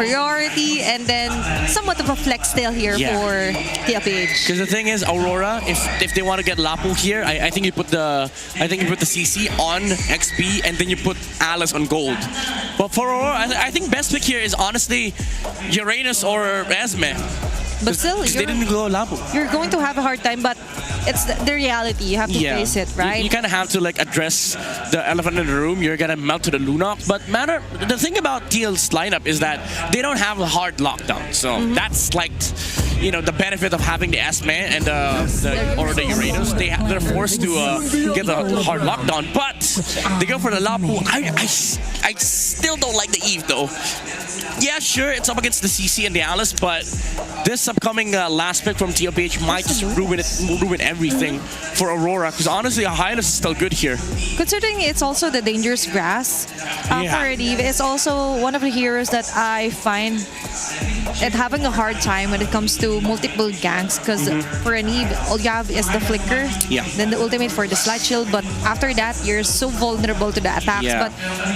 inferiority, and then somewhat of a flex still here for TLPH. Because the thing is, Aurora, if they want to get Lapu here, I think you put the CC on XP, and then you put Alice on gold. But for Aurora, I think best pick here is honestly Uranus or Esme. But still, they didn't go Lapu. You're going to have a hard time, but it's the reality. You have to face it, right? You kind of have to like address the elephant in the room. You're gonna melt to the Lunok. But the thing about TL's lineup is that they don't have a hard lockdown. So that's like, you know, the benefit of having the Esme and the Uranus. They're forced to get a hard lockdown. But they go for the Lapu. I still don't like the Eve though. Yeah, sure, it's up against the CC and the Alice, but this upcoming last pick from TLPH might just ruin everything for Aurora, because honestly, a Hylos is still good here. Considering it's also the dangerous grass for an Eve, it's also one of the heroes that I find it having a hard time when it comes to multiple ganks, because for an Eve, all you have is the flicker, then the ultimate for the slide shield, but after that, you're so vulnerable to the attacks. But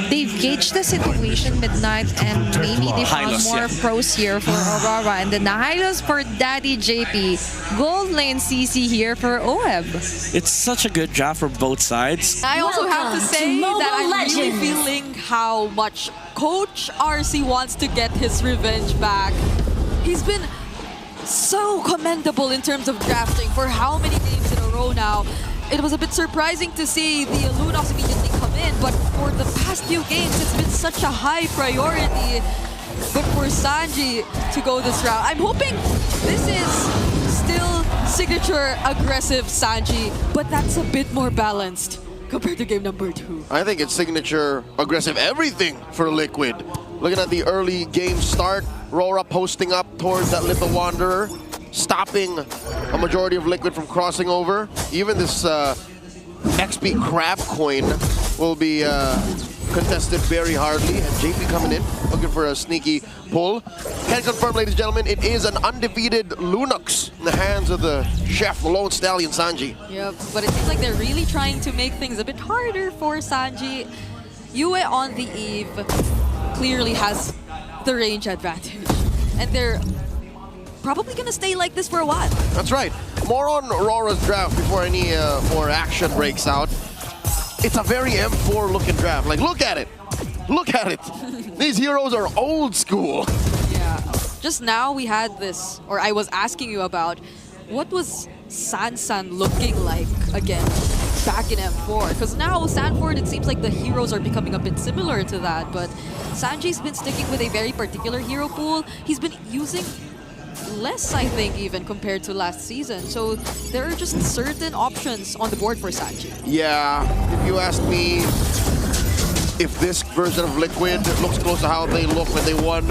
they've gauged the situation midnight, and maybe they found more pros here for Aurora, and then the Hylos for Daddy JP. Gold lane CC here for OEB. It's such a good draft for both sides. I also have to say that I'm really feeling how much Coach RC wants to get his revenge back. He's been so commendable in terms of drafting for how many games in a row now. It was a bit surprising to see the Lunox immediately come in, but for the past few games, it's been such a high priority. But for Sanji to go this route, I'm hoping this is still signature aggressive Sanji, but that's a bit more balanced compared to game number 2. I think it's signature aggressive everything for Liquid. Looking at the early game start, RORA posting up towards that Little Wanderer, stopping a majority of Liquid from crossing over. Even this XP Crab coin will be contested very hardly. And JP coming in, looking for a sneaky pull. Can confirm, ladies and gentlemen, it is an undefeated Lunox in the hands of the chef, the lone stallion, Sanji. Yep, but it seems like they're really trying to make things a bit harder for Sanji. Yue on the Eve clearly has the range advantage. And they're probably going to stay like this for a while. That's right. More on Aurora's draft before any more action breaks out. It's a very M4 looking draft. Like, look at it. Look at it. These heroes are old school. Yeah. Just now we had this, or I was asking you about, what was Sansan looking like again back in M4? Because now Sanford, it seems like the heroes are becoming a bit similar to that, but Sanji's been sticking with a very particular hero pool. He's been using less, I think, even compared to last season. So there are just certain options on the board for Sanji. Yeah, if you ask me if this version of Liquid looks close to how they look when they won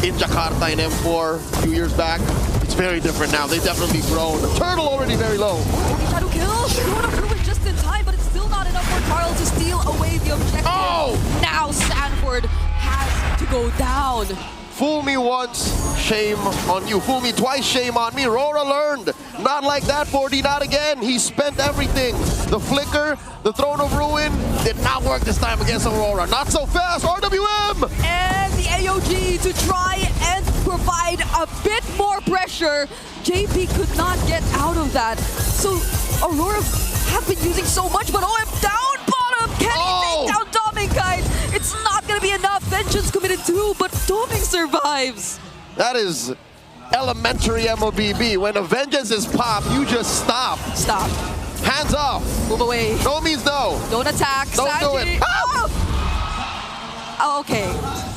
in Jakarta in M4 a few years back, it's very different now. They've definitely grown. The turtle already very low. Shadow kill! Going to prove it just in time, but it's still not enough for Carl to steal away the objective. Oh! Now Sanford has to go down. Fool me once, shame on you. Fool me twice, shame on me. RORA learned. Not like that, 4D, not again. He spent everything. The flicker, the Throne of Ruin, did not work this time against Aurora. Not so fast, RWM! And the AOG to try and provide a bit more pressure. JP could not get out of that. So Aurora have been using so much, but OM down bottom. Can he take down Domingkite? It's not going to be enough. Vengeance committed too, but Doming survives. That is elementary MLBB. When a vengeance is popped, you just stop. Stop. Hands off. Move away. No means no. Don't attack. Don't Sanji. do it. Oh, okay.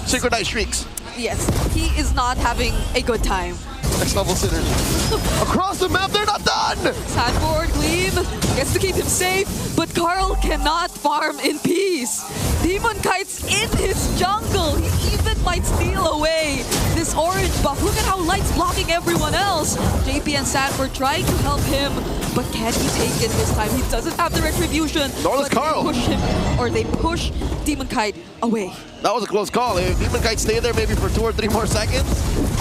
Synchronized shrieks. Yes, he is not having a good time. Next level synergy. Across the map, they're not done! Sanford, Gleam gets to keep him safe, but Carl cannot farm in peace. Demon Kite's in his jungle. He even might steal away this orange buff. Look at how Light's blocking everyone else. JP and Sanford trying to help him, but can he take it this time? He doesn't have the retribution. Nor does but Carl. They push him, or they push Demon Kite away. That was a close call. If Demon Kite stayed there maybe for 2 or 3 more seconds,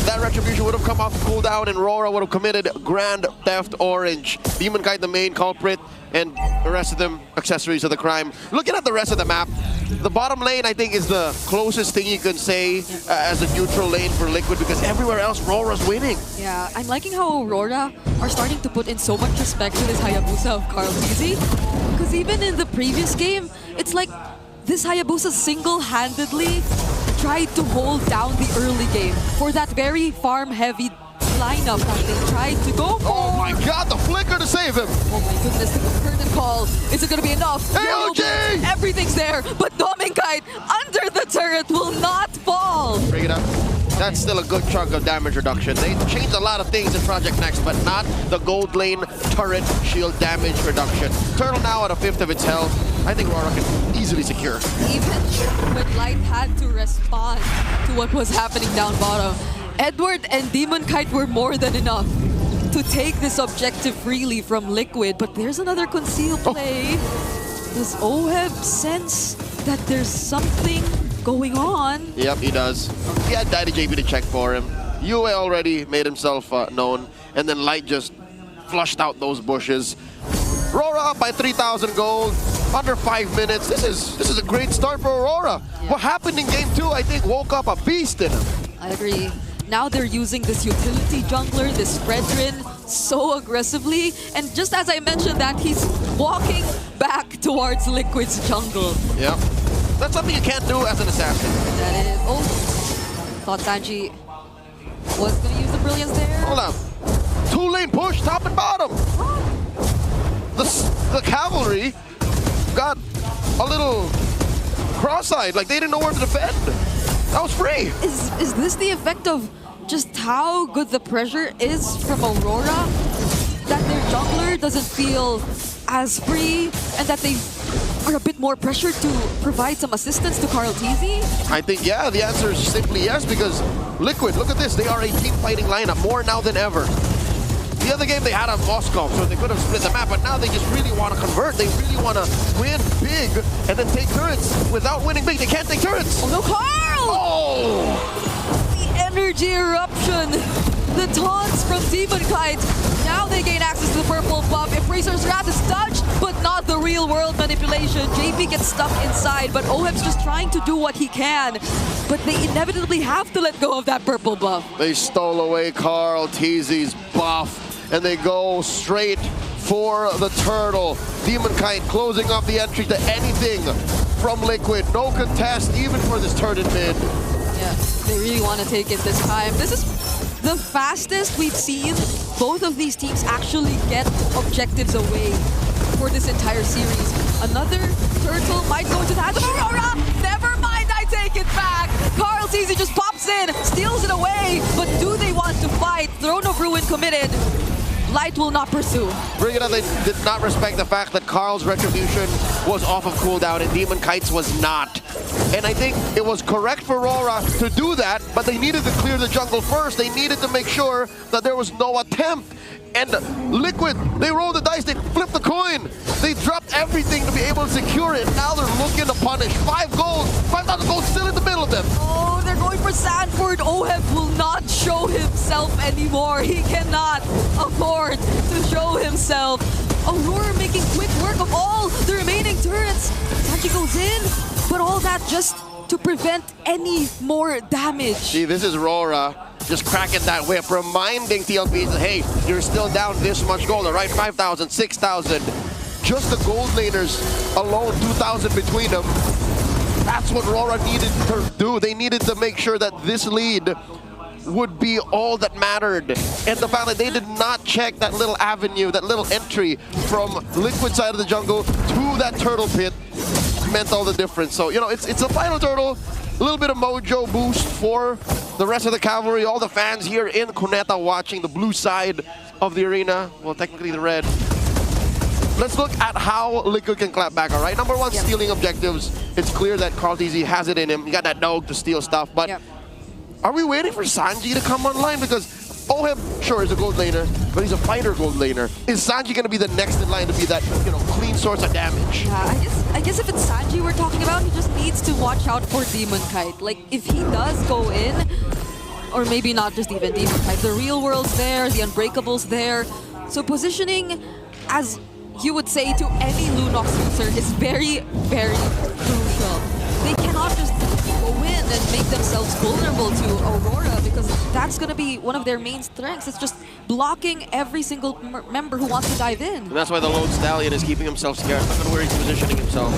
that retribution would have come off cooldown and RORA would have committed Grand Theft Orange. Demon Kite the main culprit, and the rest of them accessories of the crime. Looking at the rest of the map, the bottom lane I think is the closest thing you can say as a neutral lane for Liquid, because everywhere else RORA's winning. Yeah, I'm liking how Aurora are starting to put in so much respect to this Hayabusa of Carl TZ. Because even in the previous game, it's like this Hayabusa single-handedly tried to hold down the early game for that very farm-heavy lineup that they tried to go for. Oh my god, the flicker to save him! Oh my goodness, the curtain call. Is it going to be enough? AOG! Everything's there, but Dominkite under the turret will not fall. Bring it up. That's still a good chunk of damage reduction. They changed a lot of things in Project Next, but not the gold lane turret shield damage reduction. Turtle now at a 5th of its health. I think RORA can easily secure. Even when Light had to respond to what was happening down bottom, Edward and Demon Kite were more than enough to take this objective freely from Liquid. But there's another concealed play. Does Oheb sense that there's something going on? Yep, he does. He had Daddy JB to check for him. Yue already made himself known, and then Light just flushed out those bushes. RORA up by 3,000 gold, under 5 minutes. This is a great start for Aurora. Yeah. What happened in game 2, I think, woke up a beast in him. I agree. Now they're using this utility jungler, this Fredrin, so aggressively. And just as I mentioned that, he's walking back towards Liquid's jungle. Yep. That's something you can't do as an assassin. That is... Oh, thought Sanji was going to use the brilliance there. Hold on. 2-lane push, top and bottom. The cavalry got a little cross-eyed, like they didn't know where to defend. That was free. Is this the effect of just how good the pressure is from Aurora? That their jungler doesn't feel as free and that they are a bit more pressured to provide some assistance to Carl TZ? I think, yeah, the answer is simply yes, because Liquid, look at this, they are a team fighting lineup more now than ever. The other game they had on Moscow, so they could have split the map, but now they just really want to convert. They really want to win big and then take turrets. Without winning big, they can't take turrets. Oh no, Carl! Oh! The energy eruption! The taunts from Demon Kite. Now they gain access to the purple buff. If Razor's Wrath is dodged, but not the real world manipulation. JP gets stuck inside, but Oheb's just trying to do what he can. But they inevitably have to let go of that purple buff. They stole away Carl TZ's buff, and they go straight for the turtle. Demon Kite closing off the entry to anything from Liquid. No contest, even for this turret in mid. Yeah, they really want to take it this time. This is the fastest we've seen both of these teams actually get objectives away for this entire series. Another turtle might go into the hands of Aurora. Never mind, I take it back. Carl TZ just pops in, steals it away. But do they want to fight? Throne of Ruin committed. Light will not pursue. Bring it up, they did not respect the fact that Carl's retribution was off of cooldown and Demon Kite's was not. And I think it was correct for RORA to do that, but they needed to clear the jungle first. They needed to make sure that there was no attempt. And Liquid, they rolled the dice, they flipped the coin. They dropped everything to be able to secure it. Now they're looking to punish. 5 gold, 5,000 gold still in the middle of them. Oh, they're going for Sanford. Oheb will not show himself anymore. He cannot afford to show himself. Aurora making quick work of all the remaining turrets. Sanji goes in, but all that just to prevent any more damage. See, this is RORA just cracking that whip, reminding TLPH that, hey, you're still down this much gold, all right? 5,000, 6,000. Just the gold laners alone, 2,000 between them. That's what RORA needed to do. They needed to make sure that this lead would be all that mattered. And the fact that they did not check that little avenue, that little entry from Liquid side of the jungle to that turtle pit meant all the difference. So, you know, it's a final turtle. A little bit of mojo boost for the rest of the cavalry, all the fans here in Cuneta watching the blue side of the arena. Well, technically the red. Let's look at how Liquid can clap back, all right? Number one, stealing objectives. It's clear that Carl TZ has it in him. He got that dog to steal stuff, but are we waiting for Sanji to come online? Because Oheb, sure, is a gold laner, but he's a fighter gold laner. Is Sanji gonna be the next in line to be that, you know, clean source of damage? Yeah, I guess if it's Sanji we're talking about, he just needs to watch out for Demon Kite. Like, if he does go in, or maybe not just even Demon Kite, the real world's there, the Unbreakable's there. So positioning, as you would say to any Lunox user, is very, very crucial. They cannot just go in and make themselves vulnerable to Aurora, because that's going to be one of their main strengths. It's just blocking every single member who wants to dive in. And that's why the Lone Stallion is keeping himself scared. Look at where he's positioning himself.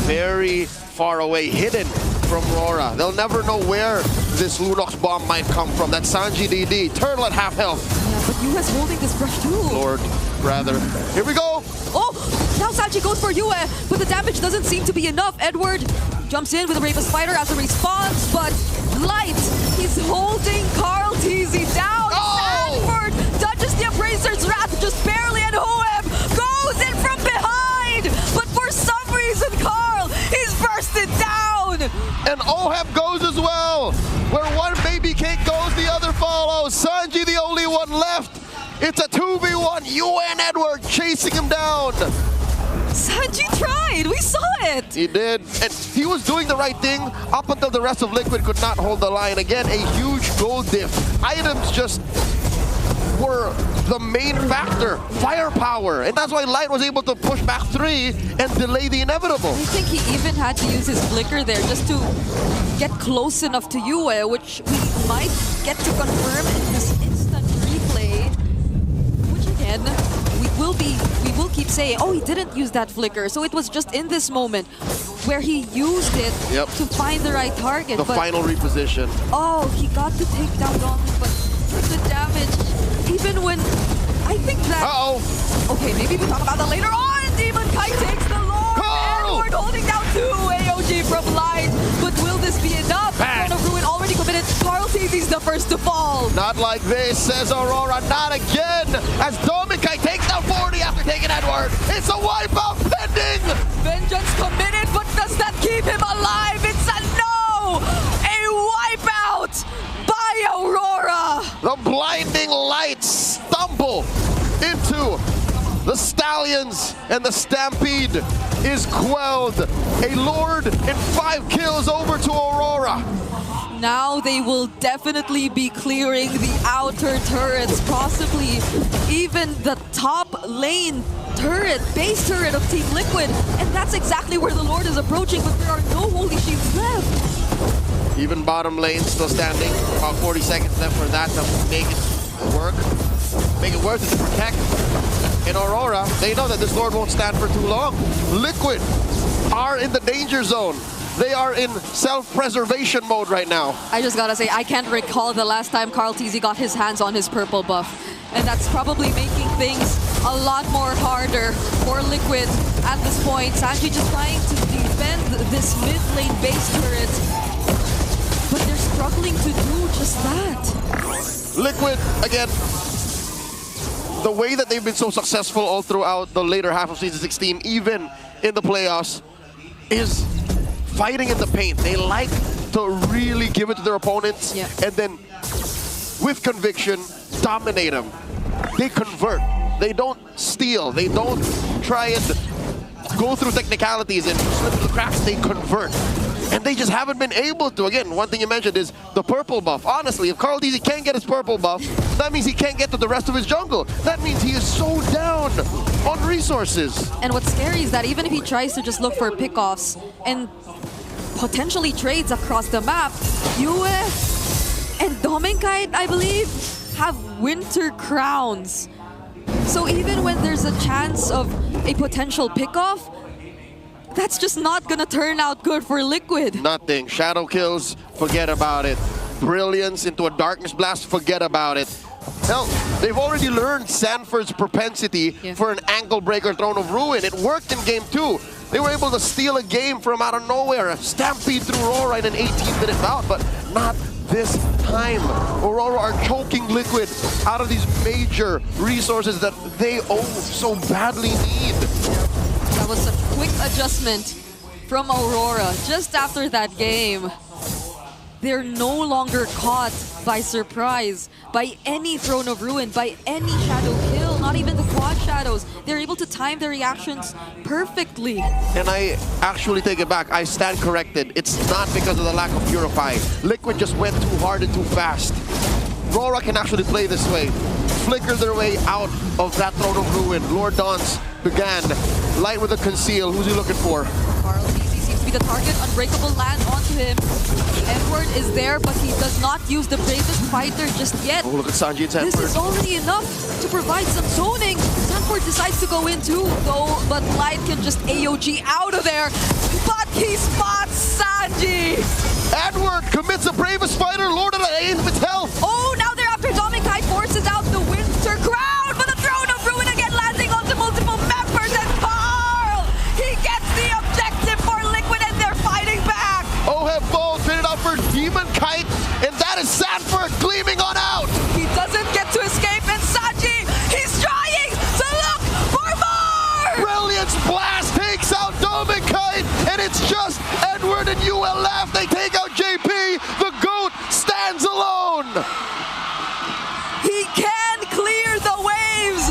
Very far away, hidden from RORA. They'll never know where this Lunox bomb might come from. That's Sanji DD. Turtle at half health. Yeah, but Yue's holding this brush too. Lord, rather. Here we go. Oh, now Sanji goes for Yue, but the damage doesn't seem to be enough. Edward jumps in with a Raven Spider as a response, but Light, he's holding Carl TZ down. Oh! Sanford dodges the Abraser's Wrath just barely, and Hoeb goes in from behind, but for some reason, Carl, he's bursted down. And Oheb goes as well. Where one baby cake goes, the other follows. Sanji the only one left. It's a 2v1. Yue and Edward chasing him down. Sanji tried. We saw it. He did. And he was doing the right thing up until the rest of Liquid could not hold the line. Again, a huge gold diff. Items just were the main factor. Firepower. And that's why Light was able to push back 3 and delay the inevitable. I think he even had to use his flicker there just to get close enough to Yue, which we might get to confirm in this instant replay. Which again, we will keep saying, oh, he didn't use that flicker. So it was just in this moment where he used it to find the right target. The final reposition. Oh, he got the takedown on him, but the damage, even when I think that... Okay, maybe we talk about that later on. Demon Kite takes the Lord. Edward holding down 2 AOG from Light. But will this be enough? Throne of Ruin already committed. Carl TZ's the first to fall. Not like this, says Aurora. Not again. As Demon Kite takes down 40 after taking Edward. It's a wipeout pending. Vengeance committed, but does that keep him alive? It's a no. A wipeout by Aurora. The blinding lights stumble into the Stallions, and the Stampede is quelled. A Lord and 5 kills over to Aurora. Now they will definitely be clearing the outer turrets, possibly even the top lane turret, base turret of Team Liquid. And that's exactly where the Lord is approaching, but there are no Holy Shields left. Even bottom lane still standing. About 40 seconds left for that to make it work. Make it worth it to protect. In Aurora, they know that this Lord won't stand for too long. Liquid are in the danger zone. They are in self-preservation mode right now. I just gotta say, I can't recall the last time Carl TZ got his hands on his purple buff. And that's probably making things a lot more harder for Liquid at this point. Sanji just trying to defend this mid-lane base turret. But they're struggling to do just that. Liquid, again, the way that they've been so successful all throughout the later half of Season 16, even in the playoffs, is fighting in the paint. They like to really give it to their opponents and then, with conviction, dominate them. They convert. They don't steal. They don't try and go through technicalities and slip through the cracks. They convert. And they just haven't been able to. Again, one thing you mentioned is the purple buff. Honestly, if Carl DZ can't get his purple buff, that means he can't get to the rest of his jungle. That means he is so down on resources. And what's scary is that even if he tries to just look for pickoffs and potentially trades across the map, Yue and Dominkite, I believe, have winter crowns. So even when there's a chance of a potential pickoff, that's just not gonna turn out good for Liquid. Nothing. Shadow kills, forget about it. Brilliance into a Darkness Blast, forget about it. Hell, they've already learned Sanford's propensity for an ankle breaker Throne of Ruin. It worked in Game 2. They were able to steal a game from out of nowhere. A stampede through RORA in an 18-minute bout, but not this time. Aurora are choking Liquid out of these major resources that they so badly need. That was a quick adjustment from Aurora just after that game. They're no longer caught by surprise by any Throne of Ruin, by any shadow kill, not even the quad shadows. They're able to time their reactions perfectly. And I actually take it back. I stand corrected. It's not because of the lack of Purify. Liquid just went too hard and too fast. RORA can actually play this way. Flicker their way out of that Throne of Ruin. Lord Dance began. Light with a conceal. Who's he looking for? Carl Easy seems to be the target. Unbreakable land onto him. Edward is there, but he does not use the bravest fighter just yet. Oh, look at Sanji and This Sanford. is already enough to provide some zoning. Sanford decides to go in too, though, but Light can just AOG out of there. But he spots Sanji. Edward commits the bravest fighter. Lord of the Eighth with health. Oh, now they're after Dominkite, forces out the Winter Crown, but the Throne of Ruin again landing onto multiple members, and Carl! He gets the objective for Liquid, and they're fighting back. Oheb Bow traded out for Demon Kite, and that is Sanford gleaming on out. He doesn't get to escape, and Sanji, he's trying to look for more! Brilliance Blast takes out Dominkite, and it's just Edward and UL left. They take out JP. The GOAT stands alone. He can clear the waves,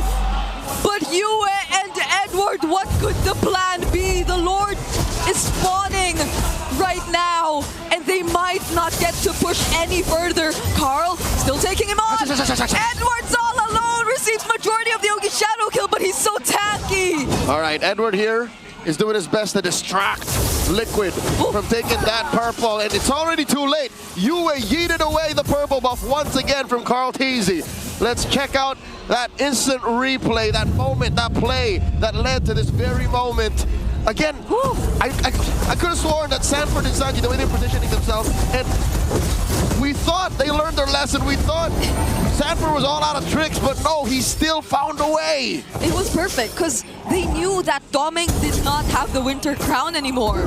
but Yue and Edward, what could the plan be? The Lord is spawning right now, and they might not get to push any further. Carl still taking him on. Edward's all alone, receives majority of the Ogi shadow kill, but he's so tanky. All right, Edward here is doing his best to distract Liquid from taking that purple, and it's already too late. Yue yeeted away the purple buff once again from Carl Teasy. Let's check out that instant replay, that moment, that play that led to this very moment. Again, I could have sworn that Sanford and Sanji, the way they're positioning themselves, and we thought they learned their lesson. We thought Sanford was all out of tricks, but no, he still found a way. It was perfect because they knew that Doming did not have the Winter Crown anymore.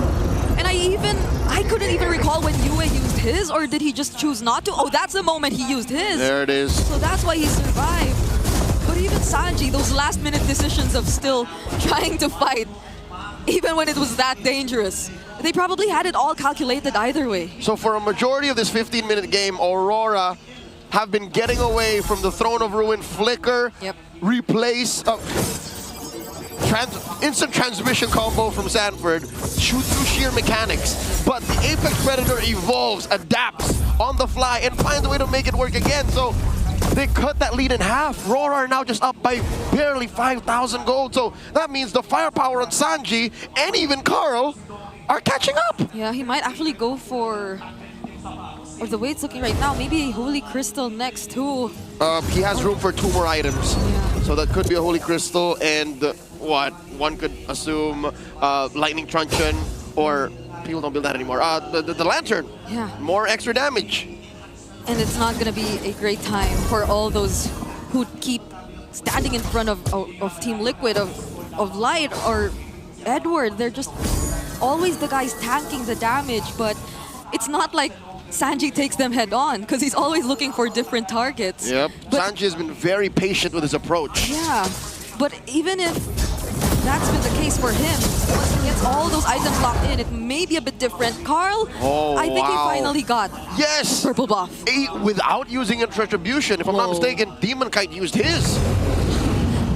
And I couldn't even recall when Yue used his, or did he just choose not to? Oh, that's the moment he used his. There it is. So that's why he survived. But even Sanji, those last minute decisions of still trying to fight, even when it was that dangerous, they probably had it all calculated either way. So for a majority of this 15-minute game, Aurora have been getting away from the Throne of Ruin flicker, replace, instant transmission combo from Sanford, shoot through sheer mechanics. But the Apex Predator evolves, adapts on the fly, and finds a way to make it work again. So they cut that lead in half. RORA are now just up by barely 5,000 gold. So that means the firepower on Sanji and even Carl are catching up. Yeah, he might actually go for, or the way it's looking right now, maybe a Holy Crystal next too. He has room for 2 more items. Yeah. So that could be a Holy Crystal and what? One could assume Lightning Truncheon, or people don't build that anymore. The Lantern. Yeah. More extra damage. And it's not going to be a great time for all those who keep standing in front of Team Liquid, of Light or Edward. They're just always the guys tanking the damage, but it's not like Sanji takes them head on because he's always looking for different targets. Yep. But Sanji has been very patient with his approach. yeah, but even if that's been the case for him, once he gets all those items locked in, it may be a bit different. Carl, I think he finally got Yes! purple buff. Without using its retribution. If I'm not mistaken, Demon Kite used his.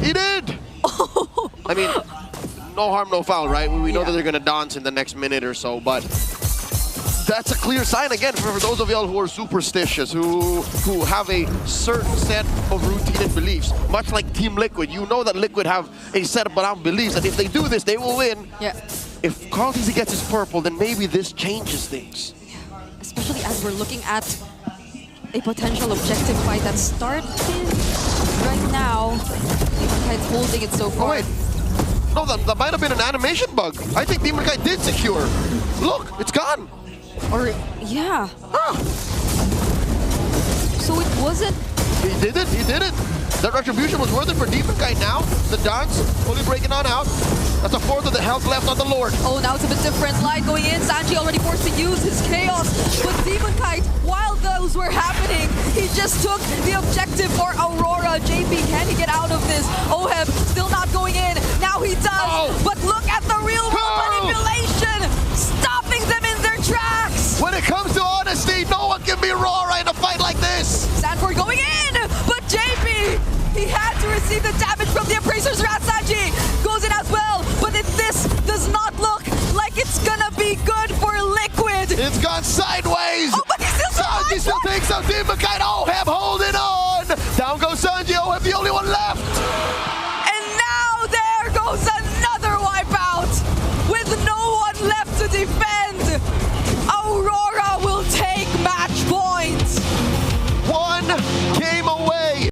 He did! I mean, no harm, no foul, right? We know that they're going to dance in the next minute or so, but that's a clear sign again for those of y'all who are superstitious, who have a certain set of routine and beliefs. Much like Team Liquid, you know that Liquid have a set of beliefs that if they do this, they will win. Yeah. If Carl Teasy gets his purple, then maybe this changes things. Especially as we're looking at a potential objective fight that's starting right now. Demon Kite's holding it so far. Oh, wait. No, that might have been an animation bug. I think Demon Kite did secure. Look, it's gone. Or, yeah. So it wasn't... He did it, he did it. That retribution was worth it for Demon Kite now. The dance, fully breaking on out. That's a fourth of the health left on the Lord. Oh, now it's a bit different. Light going in. Sanji already forced to use his chaos. But Demon Kite, while those were happening, he just took the objective for Aurora. JP, can he get out of this? Oheb still not going in. Now he does. But look at the real manipulation. Stopping them in their tracks. When it comes to honesty, no one can be RORA in a fight like this. receive the damage from the Appraiser's Ratsaji. Goes in as well, but this does not look like it's gonna be good for Liquid. It's gone sideways. Oh, but he still survives. Sanji still thinks so. Teamfights. OHEB holding on. Down goes Sanji. OHEB the only one left.